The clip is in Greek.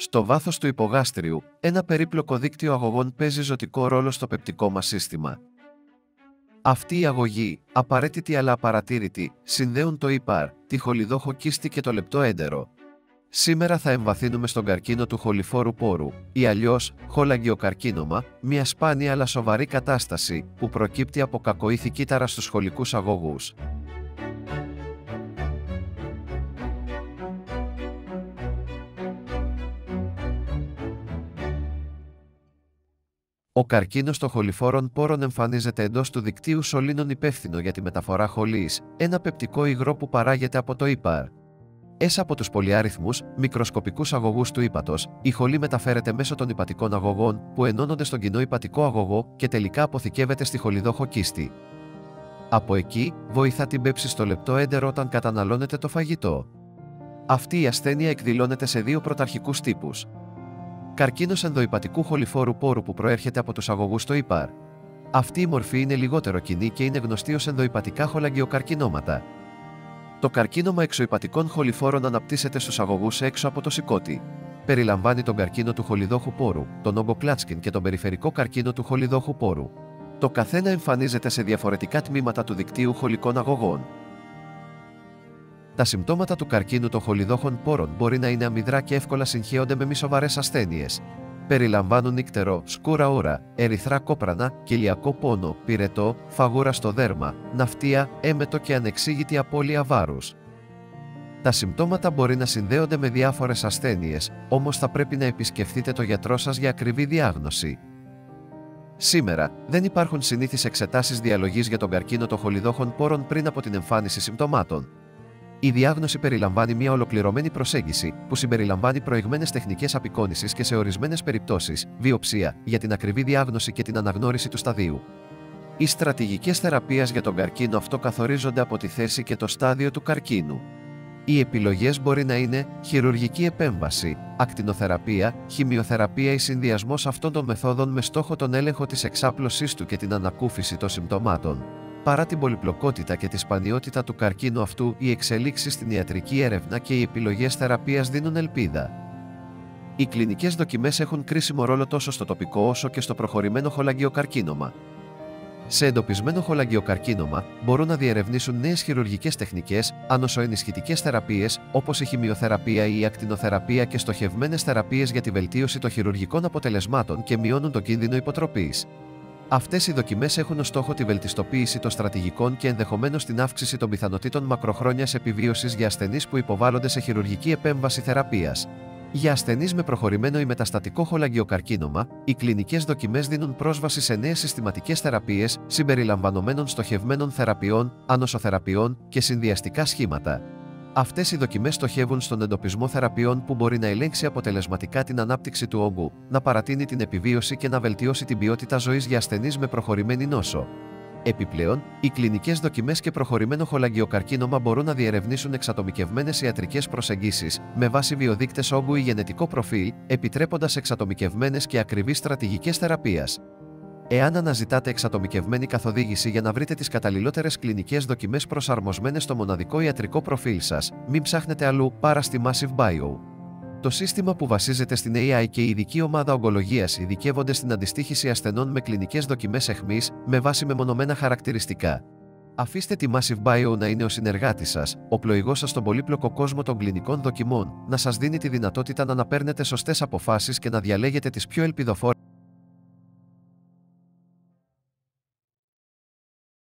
Στο βάθος του υπογάστριου, ένα περίπλοκο δίκτυο αγωγών παίζει ζωτικό ρόλο στο πεπτικό μας σύστημα. Αυτή η αγωγή, απαραίτητη αλλά απαρατήρητη, συνδέουν το ύπαρ, τη χολιδόχο κίστη και το λεπτό έντερο. Σήμερα θα εμβαθύνουμε στον καρκίνο του χοληφόρου πόρου, ή αλλιώς χολαγγιοκαρκίνωμα, μια σπάνια αλλά σοβαρή κατάσταση που προκύπτει από κακοήθη κύτταρα στους χολικούς αγωγούς. Ο καρκίνος των χοληφόρων πόρων εμφανίζεται εντός του δικτύου σωλήνων υπεύθυνο για τη μεταφορά χολής, ένα πεπτικό υγρό που παράγεται από το ύπαρ. Από τους πολυάριθμους, μικροσκοπικούς αγωγούς του ύπατος, η χολή μεταφέρεται μέσω των υπατικών αγωγών που ενώνονται στον κοινό υπατικό αγωγό και τελικά αποθηκεύεται στη χολιδόχο κίστη. Από εκεί, βοηθά την πέψη στο λεπτό έντερο όταν καταναλώνεται το φαγητό. Αυτή η ασθένεια εκδηλώνεται σε δύο πρωταρχικούς τύπους. Καρκίνος ενδοϊπατικού χοληφόρου πόρου που προέρχεται από τους αγωγούς στο ύπαρ. Αυτή η μορφή είναι λιγότερο κοινή και είναι γνωστή ως ενδοϊπατικά χολαγγιοκαρκινώματα. Το καρκίνωμα εξωϊπατικών χοληφόρων αναπτύσσεται στους αγωγούς έξω από το σηκώτη. Περιλαμβάνει τον καρκίνο του χολιδόχου πόρου, τον όγκο Κλάτσκιν και τον περιφερικό καρκίνο του χολιδόχου πόρου. Το καθένα εμφανίζεται σε διαφορετικά τμήματα του δικτύου χολικών αγωγών. Τα συμπτώματα του καρκίνου των χολιδόχων πόρων μπορεί να είναι αμυδρά και εύκολα συγχέονται με μη σοβαρές ασθένειες. Περιλαμβάνουν νύκτερο, σκούρα όρα, ερυθρά κόπρανα, κοιλιακό πόνο, πυρετό, φαγούρα στο δέρμα, ναυτία, έμετο και ανεξήγητη απώλεια βάρους. Τα συμπτώματα μπορεί να συνδέονται με διάφορες ασθένειες, όμως θα πρέπει να επισκεφθείτε το γιατρό σας για ακριβή διάγνωση. Σήμερα, δεν υπάρχουν συνήθεις εξετάσεις διαλογής για τον καρκίνο των χολιδόχων πόρων πριν από την εμφάνιση συμπτωμάτων. Η διάγνωση περιλαμβάνει μια ολοκληρωμένη προσέγγιση που συμπεριλαμβάνει προηγμένες τεχνικές απεικόνησης και σε ορισμένες περιπτώσεις, βιοψία, για την ακριβή διάγνωση και την αναγνώριση του σταδίου. Οι στρατηγικές θεραπείας για τον καρκίνο αυτό καθορίζονται από τη θέση και το στάδιο του καρκίνου. Οι επιλογές μπορεί να είναι χειρουργική επέμβαση, ακτινοθεραπεία, χημειοθεραπεία ή συνδυασμός αυτών των μεθόδων με στόχο τον έλεγχο της εξάπλωσής του και την ανακούφιση των συμπτωμάτων. Παρά την πολυπλοκότητα και τη σπανιότητα του καρκίνου αυτού, οι εξελίξεις στην ιατρική έρευνα και οι επιλογές θεραπείας δίνουν ελπίδα. Οι κλινικές δοκιμές έχουν κρίσιμο ρόλο τόσο στο τοπικό όσο και στο προχωρημένο χολαγγιοκαρκίνωμα. Σε εντοπισμένο χολαγγιοκαρκίνωμα μπορούν να διερευνήσουν νέες χειρουργικές τεχνικές, ανοσοενισχυτικές θεραπείες, όπως η χημειοθεραπεία ή η ακτινοθεραπεία και στοχευμένες θεραπείες για τη βελτίωση των χειρουργικών αποτελεσμάτων και μειώνουν τον κίνδυνο υποτροπής. Αυτές οι δοκιμές έχουν ως στόχο τη βελτιστοποίηση των στρατηγικών και ενδεχομένως την αύξηση των πιθανοτήτων μακροχρόνιας επιβίωσης για ασθενείς που υποβάλλονται σε χειρουργική επέμβαση θεραπείας. Για ασθενείς με προχωρημένο ή μεταστατικό χολαγγιοκαρκίνωμα, οι κλινικές δοκιμές δίνουν πρόσβαση σε νέες συστηματικές θεραπείες συμπεριλαμβανομένων στοχευμένων θεραπείων, ανοσοθεραπείων και συνδυαστικά σχήματα. Αυτές οι δοκιμές στοχεύουν στον εντοπισμό θεραπείων που μπορεί να ελέγξει αποτελεσματικά την ανάπτυξη του όγκου, να παρατείνει την επιβίωση και να βελτιώσει την ποιότητα ζωής για ασθενείς με προχωρημένη νόσο. Επιπλέον, οι κλινικές δοκιμές και προχωρημένο χολαγγιοκαρκίνωμα μπορούν να διερευνήσουν εξατομικευμένες ιατρικές προσεγγίσεις με βάση βιοδείκτες όγκου ή γενετικό προφίλ, επιτρέποντας εξατομικευμένες και ακριβείς στρατηγικές θεραπείας. Εάν αναζητάτε εξατομικευμένη καθοδήγηση για να βρείτε τις καταλληλότερες κλινικές δοκιμές προσαρμοσμένες στο μοναδικό ιατρικό προφίλ σας, μην ψάχνετε αλλού παρά στη Massive Bio. Το σύστημα που βασίζεται στην AI και η ειδική ομάδα ογκολογίας ειδικεύονται στην αντιστοίχηση ασθενών με κλινικές δοκιμές αιχμής με βάση μεμονωμένα χαρακτηριστικά. Αφήστε τη Massive Bio να είναι ο συνεργάτης σας, ο πλοηγός σας στον πολύπλοκο κόσμο των κλινικών δοκιμών, να σας δίνει τη δυνατότητα να παίρνετε σωστές αποφάσεις και να διαλέγετε τις πιο ελπιδοφόρες